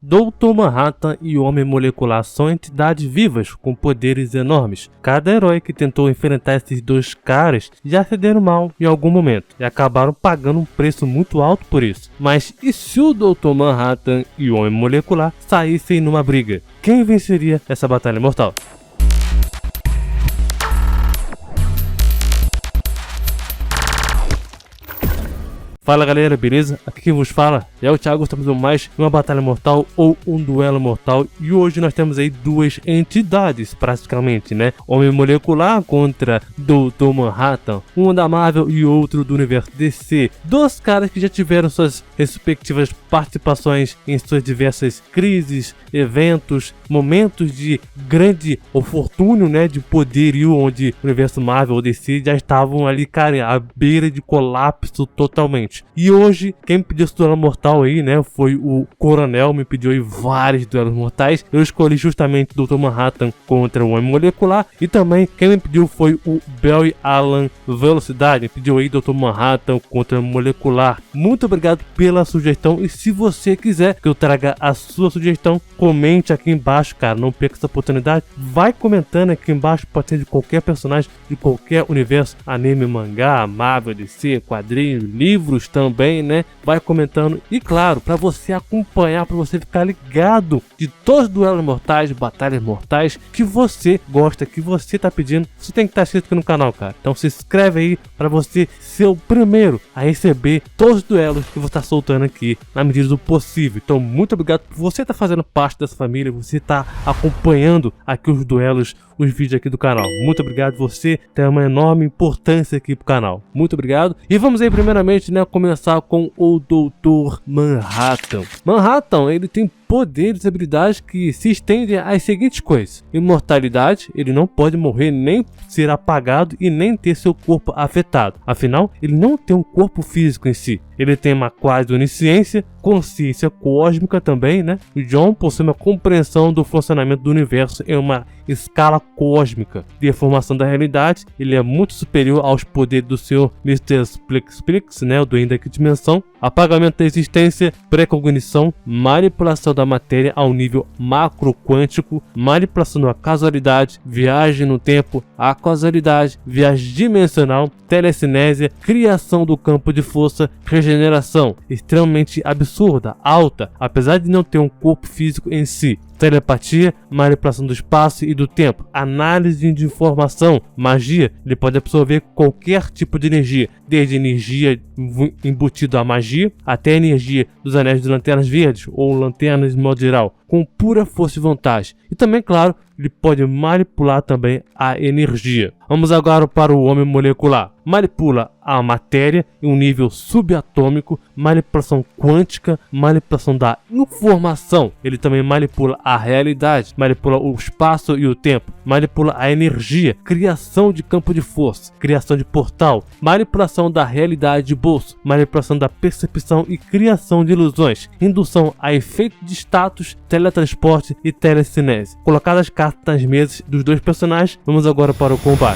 Dr. Manhattan e o Homem Molecular são entidades vivas com poderes enormes. Cada herói que tentou enfrentar esses dois caras já se deram mal em algum momento e acabaram pagando um preço muito alto por isso. Mas e se o Dr. Manhattan e o Homem Molecular saíssem numa briga? Quem venceria essa batalha mortal? Fala galera, beleza? Aqui quem vos fala é o Thiago, estamos em mais uma batalha mortal ou um duelo mortal. E hoje nós temos aí duas entidades praticamente, né? Homem Molecular contra Dr. Manhattan, um da Marvel e outro do universo DC. Dois caras que já tiveram suas respectivas participações em suas diversas crises, eventos, momentos de grande infortúnio, né? De poderio, onde o universo Marvel ou DC já estavam ali, cara, à beira de colapso totalmente. E hoje, quem me pediu esse duelo mortal aí, né, foi o Coronel, me pediu aí vários duelos mortais. Eu escolhi justamente o Dr. Manhattan contra o Homem Molecular. E também, quem me pediu foi o Barry Allen Velocidade, me pediu aí Dr. Manhattan contra o Molecular. Muito obrigado pela sugestão. E se você quiser que eu traga a sua sugestão, comente aqui embaixo, cara, não perca essa oportunidade. Vai comentando aqui embaixo, pode ser de qualquer personagem, de qualquer universo, anime, mangá, Marvel, DC, quadrinhos, livros também, né? Vai comentando e claro, para você acompanhar, para você ficar ligado de todos os duelos mortais, batalhas mortais que você gosta, que você tá pedindo, você tem que estar inscrito aqui no canal, cara. Então se inscreve aí para você ser o primeiro a receber todos os duelos que eu vou estar soltando aqui na medida do possível. Então muito obrigado por você estar fazendo parte dessa família, você tá acompanhando aqui os duelos, os vídeos aqui do canal. Muito obrigado, você tem uma enorme importância aqui pro canal. Muito obrigado. E vamos aí primeiramente, né, começar com o Dr. Manhattan. Manhattan, ele tem poderes e habilidades que se estendem às seguintes coisas: imortalidade, ele não pode morrer, nem ser apagado e nem ter seu corpo afetado. Afinal, ele não tem um corpo físico em si. Ele tem uma quase onisciência, consciência cósmica também, né? O John possui uma compreensão do funcionamento do universo em uma escala cósmica de formação da realidade. Ele é muito superior aos poderes do Sr. Mr. Splix, né? O duende da quinta dimensão. Apagamento da existência, precognição, manipulação da matéria ao nível macroquântico, manipulação da casualidade, viagem no tempo, a causalidade, viagem dimensional, telecinésia, criação do campo de força, regeneração, extremamente absurda, alta, apesar de não ter um corpo físico em si. Telepatia, manipulação do espaço e do tempo, análise de informação, magia, ele pode absorver qualquer tipo de energia, desde energia embutida à magia, até a energia dos anéis de lanternas verdes ou lanternas de modo geral, com pura força e vontade. E também, claro, ele pode manipular também a energia. Vamos agora para o Homem Molecular. Manipula a matéria em um nível subatômico, manipulação quântica, manipulação da informação. Ele também manipula a realidade, manipula o espaço e o tempo, manipula a energia, criação de campo de força, criação de portal, manipulação da realidade de bolso, manipulação da percepção e criação de ilusões, indução a efeito de status, teletransporte e telecinese. Colocadas as cartas nas mesas dos dois personagens, vamos agora para o combate.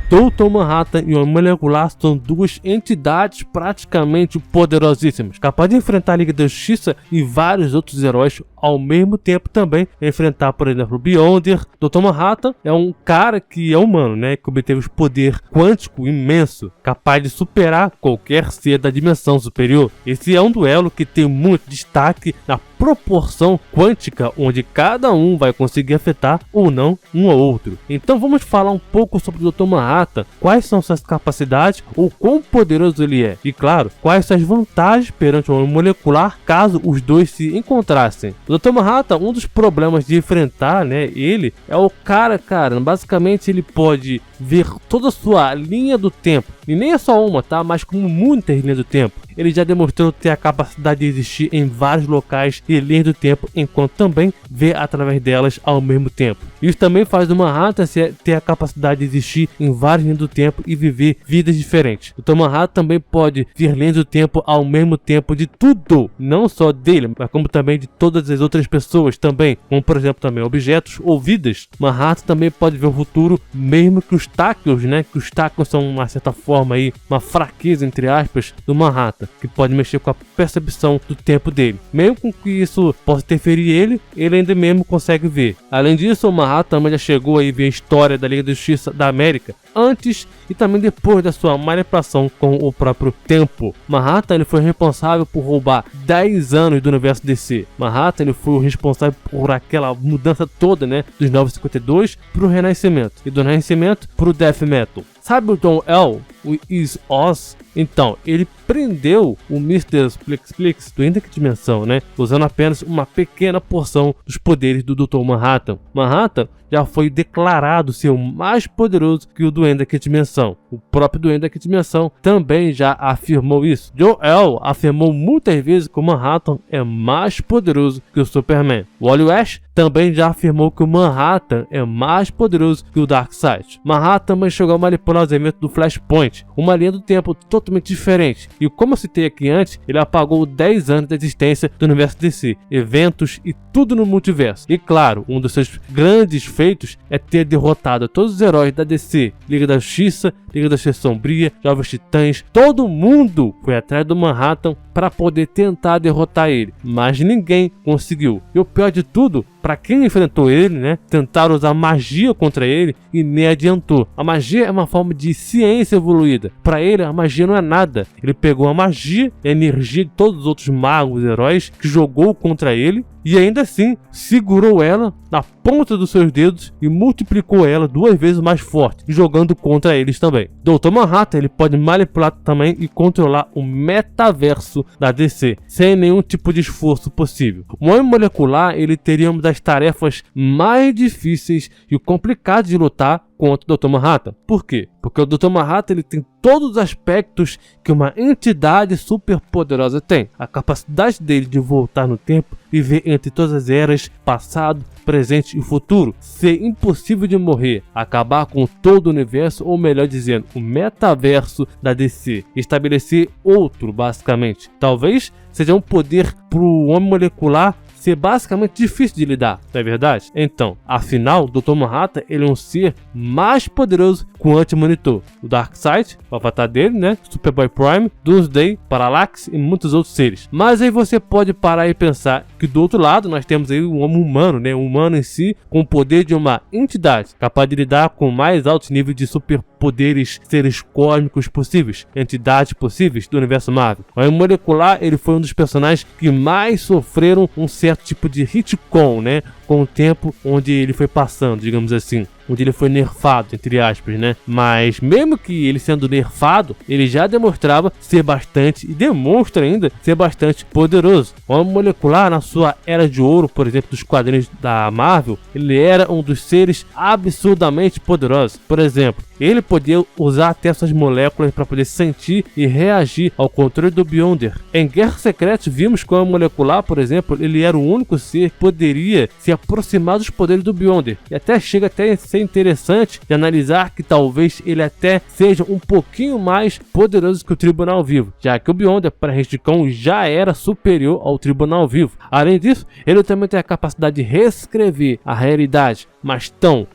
Dr. Manhattan e o Homem Molecular são duas entidades praticamente poderosíssimas, capazes de enfrentar a Liga da Justiça e vários outros heróis ao mesmo tempo também. Enfrentar, por exemplo, o Beyonder. Dr. Manhattan é um cara que é humano, né, que obteve poder quântico imenso, capaz de superar qualquer ser da dimensão superior. Esse é um duelo que tem muito destaque na proporção quântica, onde cada um vai conseguir afetar ou não um ao outro. Então vamos falar um pouco sobre o Dr. Manhattan, quais são suas capacidades ou quão poderoso ele é, e claro, quais suas vantagens perante o Homem Molecular caso os dois se encontrassem. O Dr. Manhattan, um dos problemas de enfrentar, né, ele é o cara, basicamente ele pode ver toda a sua linha do tempo, e nem é só uma, tá, mas como muitas linhas do tempo. Ele já demonstrou ter a capacidade de existir em vários locais e linhas do tempo, enquanto também vê através delas ao mesmo tempo. Isso também faz do Manhattan ter a capacidade de existir em várias linhas do tempo e viver vidas diferentes. O Manhattan também pode ver linhas do tempo ao mesmo tempo de tudo, não só dele, mas como também de todas as outras pessoas também, como por exemplo também objetos ou vidas. Manhattan também pode ver o futuro, mesmo que os Tachyons, né? Que os Tachyons são, uma certa forma, aí, uma fraqueza, entre aspas, do Manhattan, que pode mexer com a percepção do tempo dele. Mesmo com que isso possa interferir ele ainda mesmo consegue ver. Além disso, o Manhattan já chegou aí a ver a história da Liga da Justiça da América antes e também depois da sua manipulação com o próprio tempo. Manhattan ele foi responsável por roubar 10 anos do universo DC. Manhattan ele foi o responsável por aquela mudança toda, né, dos 952 pro Renascimento e do Renascimento pro Death Metal. Sabe o Don L, o Is Oz? Então, ele prendeu o Mr. Splix do Duende da Dimensão, né? Usando apenas uma pequena porção dos poderes do Dr. Manhattan. Manhattan já foi declarado ser o mais poderoso que o Duende da Dimensão. O próprio Duende da Dimensão também já afirmou isso. Jor-El afirmou muitas vezes que o Manhattan é mais poderoso que o Superman. Wally West também já afirmou que o Manhattan é mais poderoso que o Darkseid. Manhattan também chegou a manipular os eventos do Flashpoint, uma linha do tempo totalmente diferente. E como eu citei aqui antes, ele apagou 10 anos da existência do universo DC, eventos e tudo no multiverso. E claro, um dos seus grandes feitos é ter derrotado todos os heróis da DC, Liga da Justiça, Liga da Justiça Sombria, Jovens Titãs, todo mundo foi atrás do Manhattan para poder tentar derrotar ele, mas ninguém conseguiu. E o pior de tudo, para quem enfrentou ele, né, tentaram usar magia contra ele e nem adiantou. A magia é uma forma de ciência evoluída. Para ele, a magia não é nada. Ele pegou a magia e a energia de todos os outros magos, heróis que jogou contra ele e ainda assim segurou ela na ponta dos seus dedos e multiplicou ela 2 vezes mais forte, jogando contra eles também. Dr. Manhattan ele pode manipular também e controlar o metaverso da DC, sem nenhum tipo de esforço possível. O Homem Molecular ele teria uma das tarefas mais difíceis e complicadas de lutar contra o Dr. Manhattan. Por quê? Porque o Dr. Manhattan ele tem todos os aspectos que uma entidade super poderosa tem. A capacidade dele de voltar no tempo, viver entre todas as eras, passado, presente e futuro, ser impossível de morrer, acabar com todo o universo, ou melhor dizendo, o metaverso da DC, estabelecer outro basicamente. Talvez seja um poder para o Homem Molecular ser basicamente difícil de lidar, não é verdade? Então, afinal, o Dr. Manhattan ele é um ser mais poderoso que o Anti-Monitor, o Darkseid, o avatar dele, né? Superboy Prime, Doomsday, Parallax e muitos outros seres. Mas aí você pode parar e pensar que do outro lado nós temos aí o homem humano, né? O humano em si com o poder de uma entidade, capaz de lidar com mais altos níveis de superpoderes, seres cósmicos possíveis, entidades possíveis do universo Marvel. O Homem Molecular ele foi um dos personagens que mais sofreram um certo tipo de retcon, né? Com o tempo onde ele foi passando, digamos assim, onde ele foi nerfado, entre aspas, né? Mas mesmo que ele sendo nerfado, ele já demonstrava ser bastante e demonstra ainda ser bastante poderoso. O Homem Molecular, na sua era de ouro, por exemplo, dos quadrinhos da Marvel, ele era um dos seres absurdamente poderosos. Por exemplo, ele podia usar até suas moléculas para poder sentir e reagir ao controle do Beyonder. Em Guerra Secreta vimos que o Homem Molecular, por exemplo, ele era o único ser que poderia se aproximar dos poderes do Beyonder. E até chega a ser interessante de analisar que talvez ele até seja um pouquinho mais poderoso que o Tribunal Vivo, já que o Beyonder para Retcon já era superior ao Tribunal Vivo. Além disso, ele também tem a capacidade de reescrever a realidade, mas tão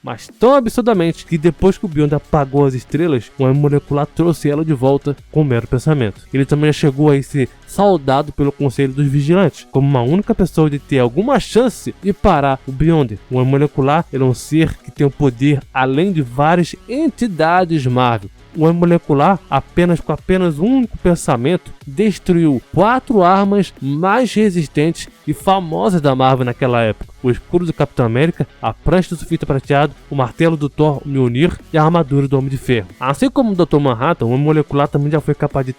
absurdamente que depois que o Beyonder apagou as estrelas, o Homem Molecular trouxe ela de volta com um mero pensamento. Ele também já chegou a ser saudado pelo Conselho dos Vigilantes, como uma única pessoa de ter alguma chance de parar o Beyonder. O Homem Molecular ele é um ser que tem o poder além de várias entidades Marvel. O Homem Molecular, com apenas um único pensamento, destruiu 4 armas mais resistentes e famosas da Marvel naquela época: o escudo do Capitão América, a prancha do Surfista Prateado, o martelo do Thor Mjolnir e a armadura do Homem de Ferro. Assim como o Dr. Manhattan, o Homem Molecular também já foi capaz de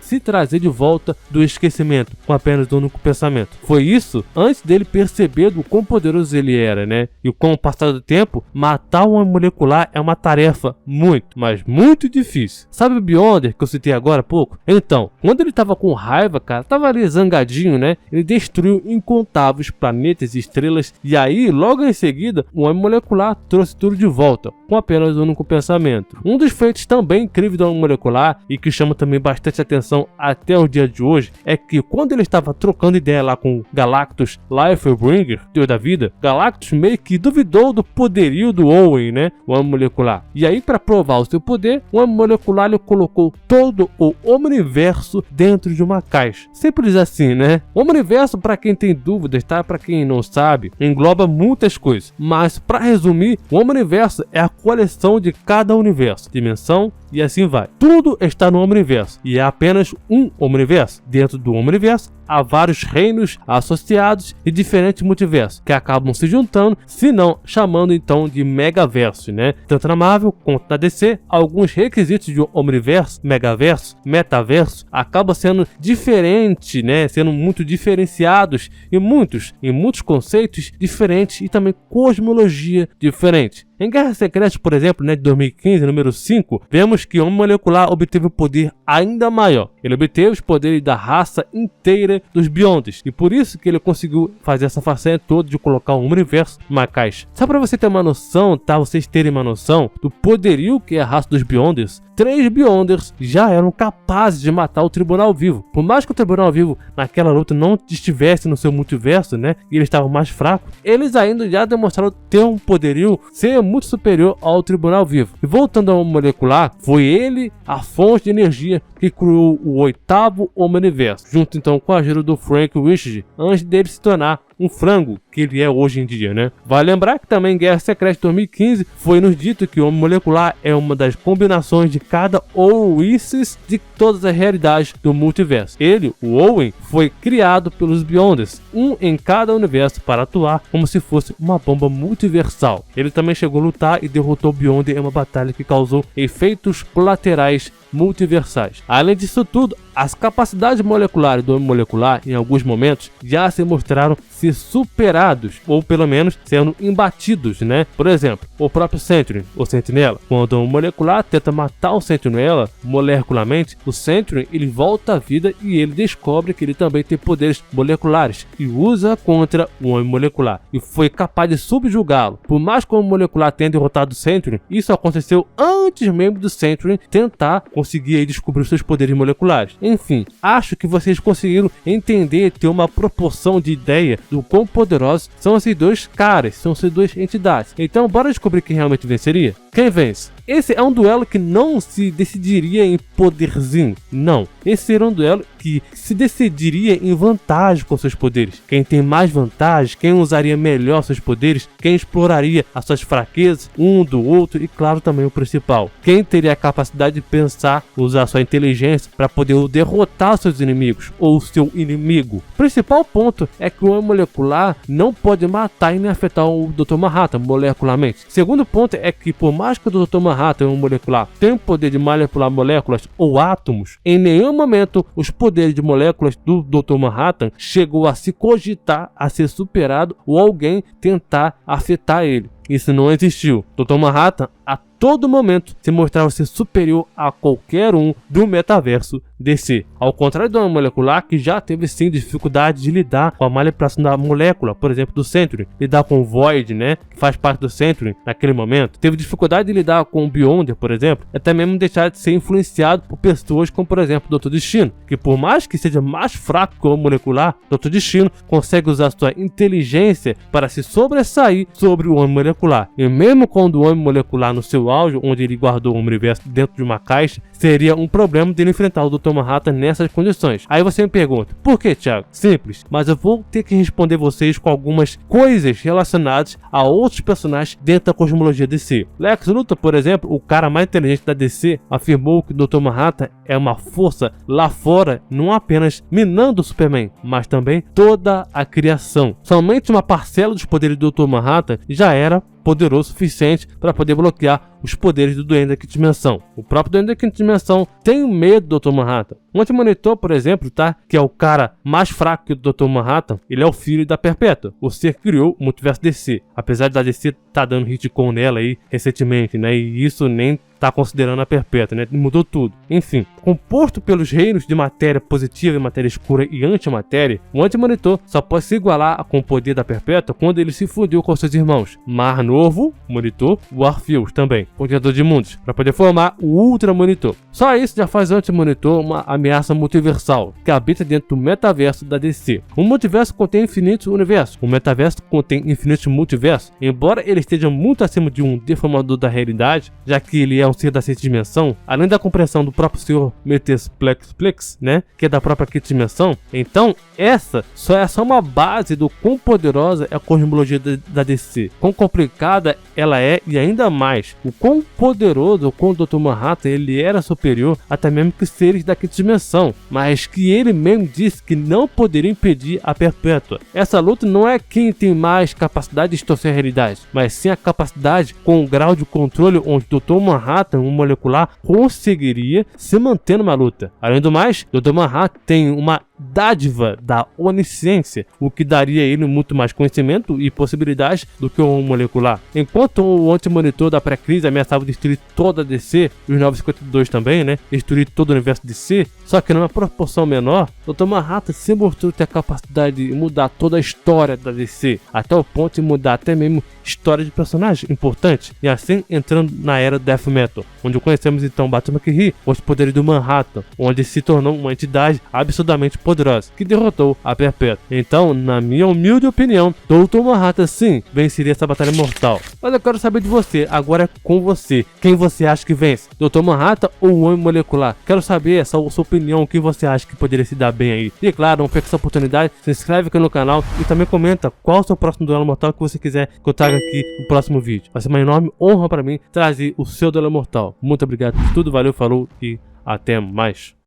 se trazer de volta do esquecimento com apenas um único pensamento. Foi isso antes dele perceber do quão poderoso ele era, né? E com o passar do tempo, matar o Homem Molecular é uma tarefa muito, mas muito difícil. Sabe o Beyonder que eu citei agora há pouco? Então, quando ele tava com raiva, cara, tava ali zangadinho, né? Ele destruiu descobriu incontáveis planetas e estrelas, e aí, logo em seguida, o homem molecular trouxe tudo de volta, com apenas um único pensamento. Um dos feitos também incríveis do homem molecular, e que chama também bastante atenção até o dia de hoje, é que quando ele estava trocando ideia lá com Galactus Lifebringer, Deus da vida, Galactus meio que duvidou do poderio do Owen, né, o homem molecular. E aí, para provar o seu poder, o homem molecular ele colocou todo o Omniverso dentro de uma caixa. Simples assim, né? O Omniverso, para quem tem dúvidas, tá? Para quem não sabe, engloba muitas coisas. Mas, para resumir, o Omniverso é a coleção de cada universo, dimensão e assim vai. Tudo está no Omniverso e é apenas um Omniverso. Dentro do Omniverso há vários reinos associados e diferentes multiversos que acabam se juntando, se não chamando então de Megaverso, né? Tanto na Marvel quanto na DC, alguns requisitos de Omniverso, Megaverso, Metaverso acabam sendo diferentes, né? Sendo muito diferenciados em muitos conceitos diferentes e também cosmologia diferente. Em Guerra Secreta, por exemplo, né, de 2015, número 5, vemos que o homem molecular obteve um poder ainda maior. Ele obteve os poderes da raça inteira dos Beyonders, e por isso que ele conseguiu fazer essa façanha toda de colocar o universo numa caixa. Só para você ter uma noção, tá? Vocês terem uma noção do poderio que é a raça dos Beyonders, 3 Beyonders já eram capazes de matar o Tribunal Vivo. Por mais que o Tribunal Vivo naquela luta não estivesse no seu multiverso, né, e eles estavam mais fracos, eles ainda já demonstraram ter um poderio ser muito superior ao Tribunal Vivo. E voltando ao molecular, foi ele a fonte de energia que criou o 8º Omniverso, junto então com a ajuda do Frank Richards, antes dele se tornar um frango que ele é hoje em dia, né? Vale lembrar que também em Guerra Secreta de 2015 foi nos dito que o homem molecular é uma das combinações de cada Oasis de todas as realidades do multiverso. Ele, o Owen, foi criado pelos Beyonders, um em cada universo para atuar como se fosse uma bomba multiversal. Ele também chegou a lutar e derrotou o Beyonder em uma batalha que causou efeitos colaterais multiversais. Além disso tudo, as capacidades moleculares do homem molecular em alguns momentos já se mostraram ser superados, ou pelo menos sendo imbatidos, né? Por exemplo, o próprio Sentry, o Sentinela. Quando o molecular tenta matar o Sentinela molecularmente, o Sentry ele volta à vida e ele descobre que ele também tem poderes moleculares e usa contra o homem molecular e foi capaz de subjugá-lo. Por mais que o homem molecular tenha derrotado o Sentry, isso aconteceu antes mesmo do Sentry tentar conseguir aí descobrir os seus poderes moleculares. Enfim, acho que vocês conseguiram entender, ter uma proporção de ideia do quão poderosos são esses dois caras, são essas duas entidades. Então, bora descobrir quem realmente venceria? Quem vence? Esse é um duelo que não se decidiria em poderzinho, não. Esse seria um duelo que se decidiria em vantagem com seus poderes. Quem tem mais vantagem, quem usaria melhor seus poderes, quem exploraria as suas fraquezas um do outro e, claro, também o principal. Quem teria a capacidade de pensar, usar sua inteligência para poder derrotar seus inimigos ou seu inimigo. O principal ponto é que o homem molecular não pode matar e nem afetar o Dr. Manhattan molecularmente. Segundo ponto é que, por mais que o Dr. Manhattan, um molecular, tenha o poder de manipular moléculas ou átomos, em nenhum momento os poderes de moléculas do Dr. Manhattan chegou a se cogitar a ser superado ou alguém tentar afetar ele. Isso não existiu. Dr. Manhattan a todo momento se mostrava ser superior a qualquer um do metaverso DC. Ao contrário do homem molecular, que já teve sim dificuldade de lidar com a manipulação da molécula, por exemplo, do Sentry, lidar com o Void, né, que faz parte do Sentry naquele momento. Teve dificuldade de lidar com o Beyonder, por exemplo, até mesmo deixar de ser influenciado por pessoas como, por exemplo, o Dr. Destino, que por mais que seja mais fraco que o homem molecular, o Dr. Destino consegue usar sua inteligência para se sobressair sobre o homem molecular. E mesmo quando o homem molecular no seu auge, onde ele guardou o universo dentro de uma caixa, seria um problema dele enfrentar o Dr. Manhattan nessas condições. Aí você me pergunta, por que, Thiago? Simples, mas eu vou ter que responder vocês com algumas coisas relacionadas a outros personagens dentro da cosmologia DC. Lex Luthor, por exemplo, o cara mais inteligente da DC, afirmou que o Dr. Manhattan é uma força lá fora, não apenas minando o Superman, mas também toda a criação. Somente uma parcela dos poderes do Dr. Manhattan já era poderoso o suficiente para poder bloquear os poderes do Duende da Quinta Dimensão. O próprio Duende da Quinta Dimensão tem medo do Dr. Manhattan. O Anti-Monitor, por exemplo, tá? Que é o cara mais fraco que o Dr. Manhattan, ele é o filho da Perpétua. O ser criou o multiverso DC. Apesar da DC tá dando retcon nela aí recentemente, né? E isso nem tá considerando a Perpétua, né? Mudou tudo. Enfim, composto pelos reinos de matéria positiva e matéria escura e antimatéria, o Anti-Monitor só pode se igualar com o poder da Perpétua quando ele se fundiu com seus irmãos Mar Novo, Monitor, o Orpheus também, o Criador de Mundos, para poder formar o Ultra Monitor. Só isso já faz o Anti-Monitor uma ameaça multiversal, que habita dentro do metaverso da DC. O multiverso contém infinitos universos, o metaverso contém infinitos multiversos, embora ele esteja muito acima de um deformador da realidade, já que ele é um ser da sexta dimensão, além da compreensão do próprio senhor Metesplex, né, que é da própria quinta dimensão. Então, essa só é só uma base do quão poderosa é a cosmologia da DC, quão complicada ela é e ainda mais, o quão poderoso, o quão o Dr. Manhattan ele era superior até mesmo que seres da quinta dimensão, mas que ele mesmo disse que não poderia impedir a Perpétua. Essa luta não é quem tem mais capacidade de distorcer a realidade, mas sim a capacidade com o grau de controle onde o Dr. Manhattan, um molecular, conseguiria se manter numa luta. Além do mais, o Dr. Manhattan tem uma dádiva da onisciência, o que daria a ele muito mais conhecimento e possibilidades do que um molecular. Enquanto o Anti-Monitor da pré-crise ameaçava destruir toda a DC, e os 952 também, né, destruir todo o universo DC, só que numa proporção menor, o Dr. Manhattan se mostrou ter a capacidade de mudar toda a história da DC, até o ponto de mudar até mesmo história de personagens importantes, e assim entrando na era Death Metal, onde conhecemos então Batman McKee, os poderes do Manhattan, onde se tornou uma entidade absurdamente poderosa, que derrotou a Perpétua. Então, na minha humilde opinião, Dr. Manhattan sim venceria essa batalha mortal. Mas eu quero saber de você, agora é com você. Quem você acha que vence? Dr. Manhattan ou o Homem Molecular? Quero saber essa sua opinião, o que você acha que poderia se dar bem aí. E claro, não perca essa oportunidade, se inscreve aqui no canal e também comenta qual o seu próximo duelo mortal que você quiser que eu traga aqui no próximo vídeo. Vai ser uma enorme honra para mim trazer o seu duelo mortal. Muito obrigado por tudo, valeu, falou e até mais.